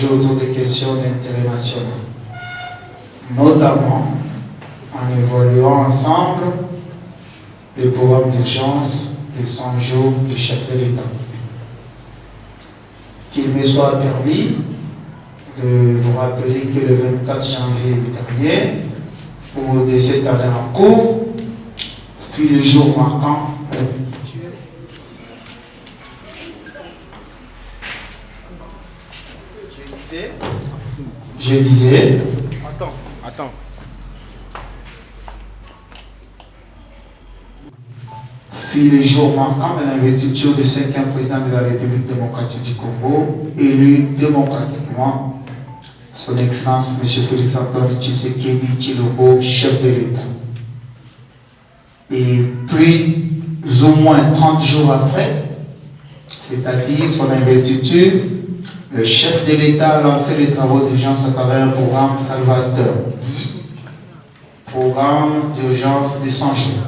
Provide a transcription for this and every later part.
échanger autour des questions d'intérêt national, notamment en évaluant ensemble le programme d'urgence des 100 jours du chef de l'État. Qu'il me soit permis de vous rappeler que le 24 janvier dernier, ou de cette année en cours, puis le jour marquant, je disais, Attends. Puis le jour marquant de l'investiture du 5e président de la République démocratique du Congo, élu démocratiquement, son Excellence M. Félix Antoine Tshisekedi Tshilombo, chef de l'État. Et plus ou moins 30 jours après, c'est-à-dire son investiture, le chef de l'État a lancé les travaux d'urgence à travers un programme salvateur, dit Programme d'urgence de 100 jours,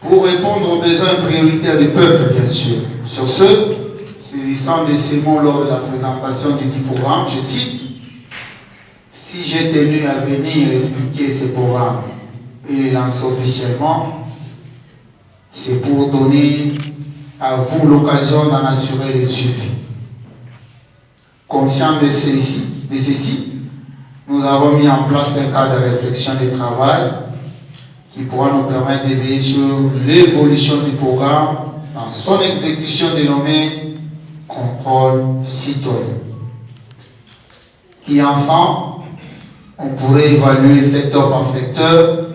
pour répondre aux besoins prioritaires du peuple, bien sûr. Sur ce, saisissant de ces mots lors de la présentation du dit programme, je cite, « Si j'ai tenu à venir expliquer ces programmes et les lancer officiellement, c'est pour donner à vous l'occasion d'en assurer le suivi. Conscient de ceci, nous avons mis en place un cadre de réflexion et de travail qui pourra nous permettre de veiller sur l'évolution du programme dans son exécution dénommée contrôle citoyen. Et ensemble, on pourrait évaluer secteur par secteur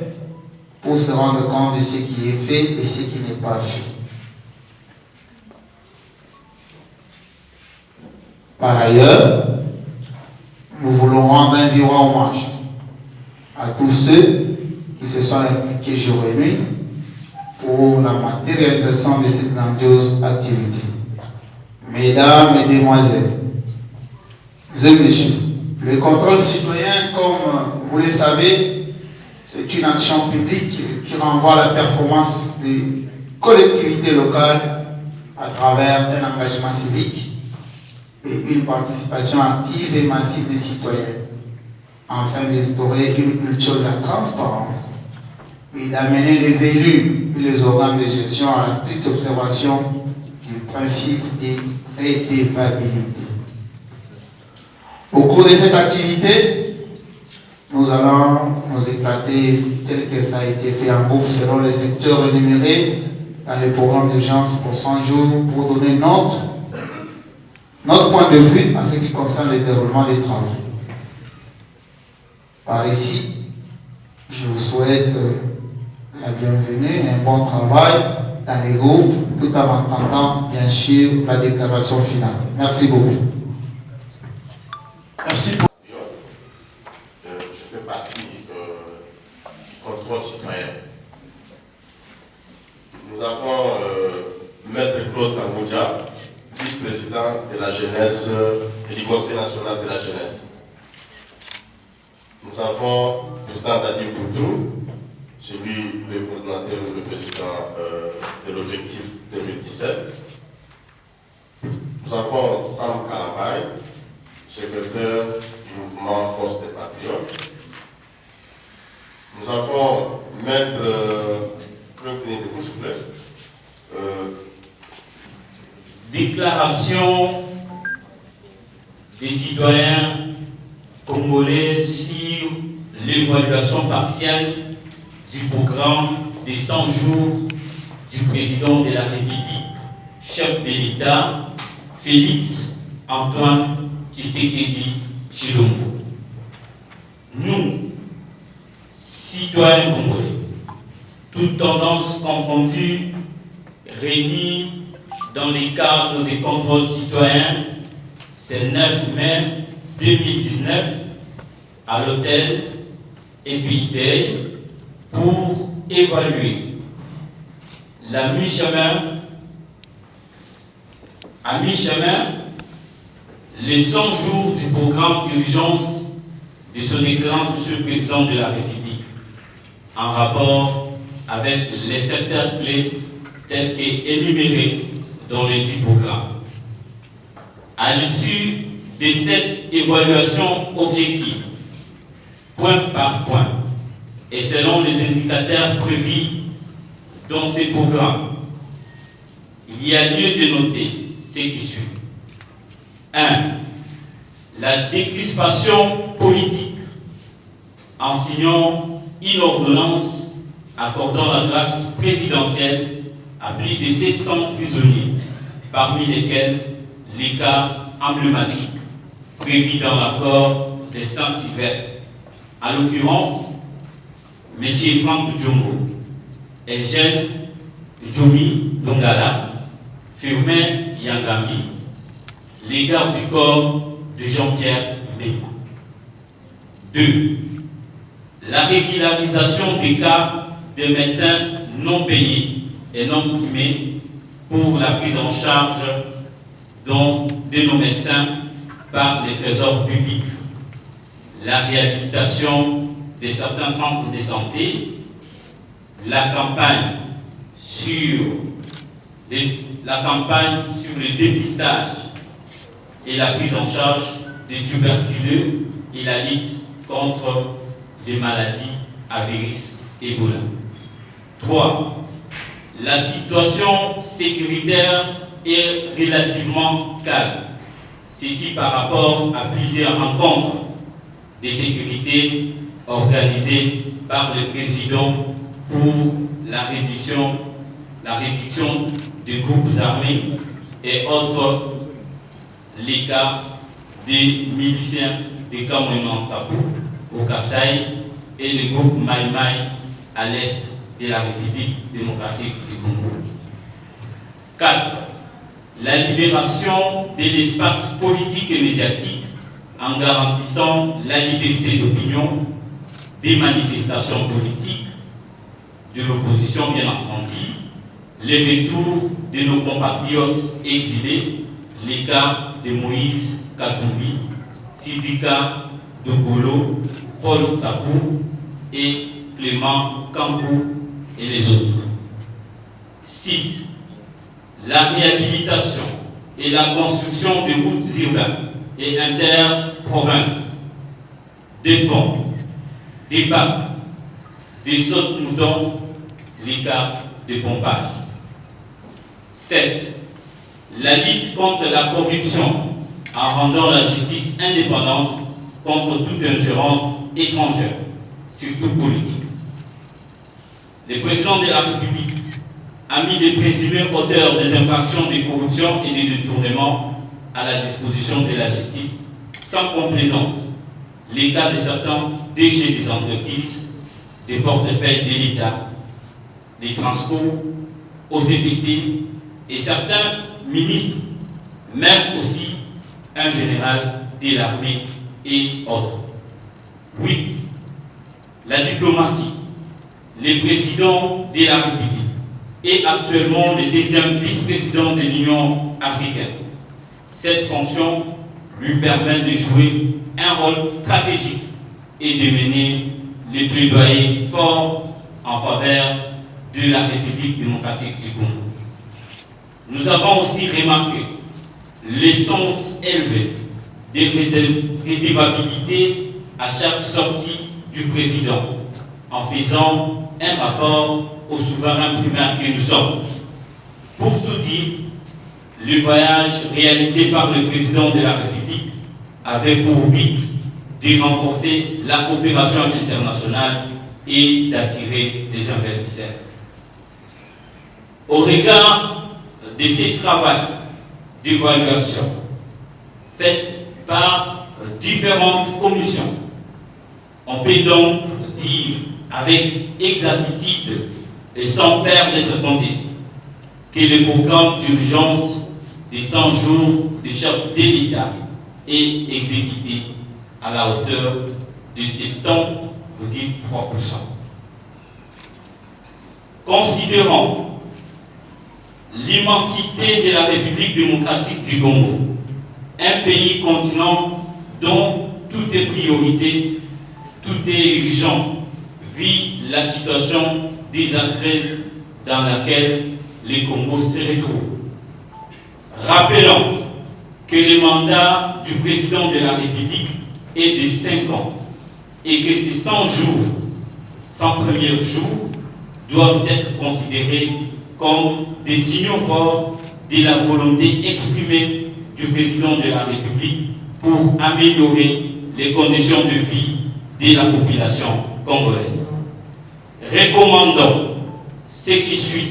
pour se rendre compte de ce qui est fait et ce qui n'est pas fait. Par ailleurs, nous voulons rendre un vibrant hommage à tous ceux qui se sont impliqués jour et nuit pour la matérialisation de cette grandiose activité. Mesdames, Mesdemoiselles et Messieurs, le contrôle citoyen, comme vous le savez, c'est une action publique qui renvoie à la performance des collectivités locales à travers un engagement civique et une participation active et massive des citoyens, afin d'instaurer une culture de la transparence et d'amener les élus et les organes de gestion à la stricte observation du principe de redevabilité. Au cours de cette activité, nous allons nous éclater tel que ça a été fait en groupe selon les secteurs énumérés dans le programme d'urgence pour 100 jours pour donner notre point de vue en ce qui concerne le déroulement des travaux. Par ici, je vous souhaite la bienvenue et un bon travail dans les groupes, tout en entendant bien sûr la déclaration finale. Merci beaucoup. Merci pour... Je fais partie du contrôle citoyen. Nous avons Maître Claude Kambodja, vice-président de la jeunesse et du Conseil national de la jeunesse. Nous avons le président Dadim Poutrou, c'est lui le coordinateur ou le président de l'objectif 2017. Nous avons Sam Kalambay, secrétaire du mouvement Force des Patriotes. Nous avons Maître, pouvez venir de vous, s'il vous plaît. Déclaration des citoyens congolais sur l'évaluation partielle du programme des 100 jours du président de la République, chef de l'État, Félix Antoine Tshisekedi Tshilombo. Nous, citoyens congolais, toutes tendances confondues, réunis dans les cadres des contrôles citoyens, c'est 9 mai 2019 à l'hôtel Epidei pour évaluer à mi-chemin les 100 jours du programme d'urgence de son Excellence Monsieur le Président de la République en rapport avec les secteurs clés tels qu'énumérés dans le dit programme. À l'issue de cette évaluation objective, point par point, et selon les indicateurs prévus dans ces programmes, il y a lieu de noter ce qui suit. 1. La décrispation politique, en signant une ordonnance accordant la grâce présidentielle à plus de 700 prisonniers, parmi lesquels les cas emblématiques prévus dans l'accord de Saint-Sylvestre, à l'occurrence M. Franck Djongo, Eugène Djoumi Dongala, Firmin Yangambi, les gardes du corps de Jean-Pierre Mbemba. 2. La régularisation des cas de médecins non payés et non primés pour la prise en charge de nos médecins par les trésors publics. La réhabilitation de certains centres de santé, la campagne sur le dépistage et la prise en charge des tuberculeux et la lutte contre les maladies à virus Ebola. 3. La situation sécuritaire est relativement calme. Ceci par rapport à plusieurs rencontres de sécurité organisées par le président pour la réduction des groupes armés et autres les cas des miliciens de Cameroun Sabou au Kasaï et le groupe Maï Maï à l'est de la République démocratique du Congo. 4. La libération de l'espace politique et médiatique en garantissant la liberté d'opinion, des manifestations politiques, de l'opposition bien entendu, les retours de nos compatriotes exilés, les cas de Moïse Katumbi, Sidika Dogolo, Paul Sabou et Clément Kankou et les autres. 6. La réhabilitation et la construction de routes urbaines et interprovinces, des ponts, des bacs, des sautes-moutons, les cas de pompage. 7. La lutte contre la corruption en rendant la justice indépendante contre toute ingérence étrangère, surtout politique. Le président de la République a mis les présumés auteurs des infractions de corruption et de détournement à la disposition de la justice sans complaisance. Les cas de certains déchets des entreprises, des portefeuilles de l'État, les transports, OCPT et certains ministres, même aussi un général de l'armée et autres. 8. La diplomatie. Le président de la République est actuellement le deuxième vice-président de l'Union africaine. Cette fonction lui permet de jouer un rôle stratégique et de mener les plaidoyers forts en faveur de la République démocratique du Congo. Nous avons aussi remarqué l'essence élevée de redevabilité à chaque sortie du président en faisant un rapport au souverain primaire que nous sommes. Pour tout dire, le voyage réalisé par le président de la République avait pour but de renforcer la coopération internationale et d'attirer les investisseurs. Au regard de ces travaux d'évaluation faits par différentes commissions, on peut donc dire avec exactitude et sans perdre de contexte que le programme d'urgence des 100 jours du chef de l'État est exécuté à la hauteur de 70,3%. Considérant l'immensité de la République démocratique du Congo, un pays continent dont tout est priorité, tout est urgent, vit la situation désastreuse dans laquelle le Congo se retrouve. Rappelons que le mandat du président de la République est de 5 ans et que ces 100 premiers jours, doivent être considérés comme des signaux forts de la volonté exprimée du président de la République pour améliorer les conditions de vie de la population congolaise. Recommandons ce qui suit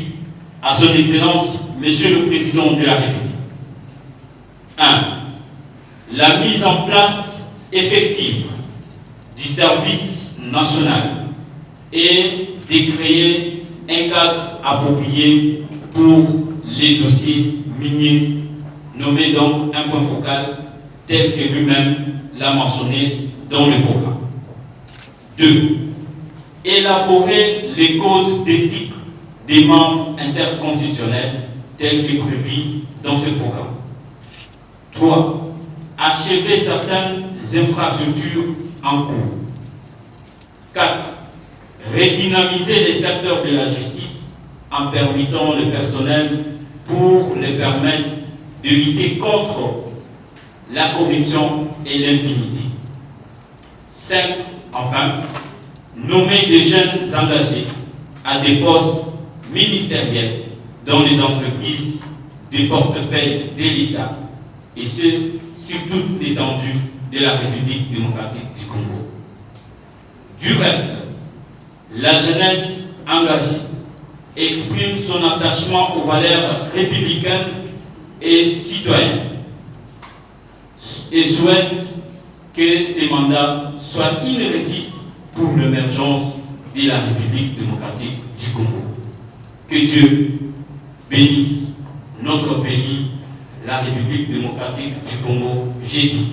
à son Excellence, Monsieur le Président de la République. 1. La mise en place effective du service national et de créer un cadre approprié pour les dossiers miniers, nommé donc un point focal tel que lui-même l'a mentionné dans le programme. 2. Élaborer les codes d'éthique des membres interconstitutionnels tels que prévu dans ce programme. 3. Achever certaines infrastructures en cours. 4. Redynamiser les secteurs de la justice en permettant le personnel pour les permettre de lutter contre la corruption et l'impunité. 5. Enfin, nommer des jeunes engagés à des postes ministériels dans les entreprises du portefeuille de l'État, et ce, sur toute l'étendue de la République démocratique du Congo. Du reste, la jeunesse engagée exprime son attachement aux valeurs républicaines et citoyennes et souhaite que ces mandats soient une réussite pour l'émergence de la République démocratique du Congo. Que Dieu bénisse notre pays, la République démocratique du Congo, j'ai dit.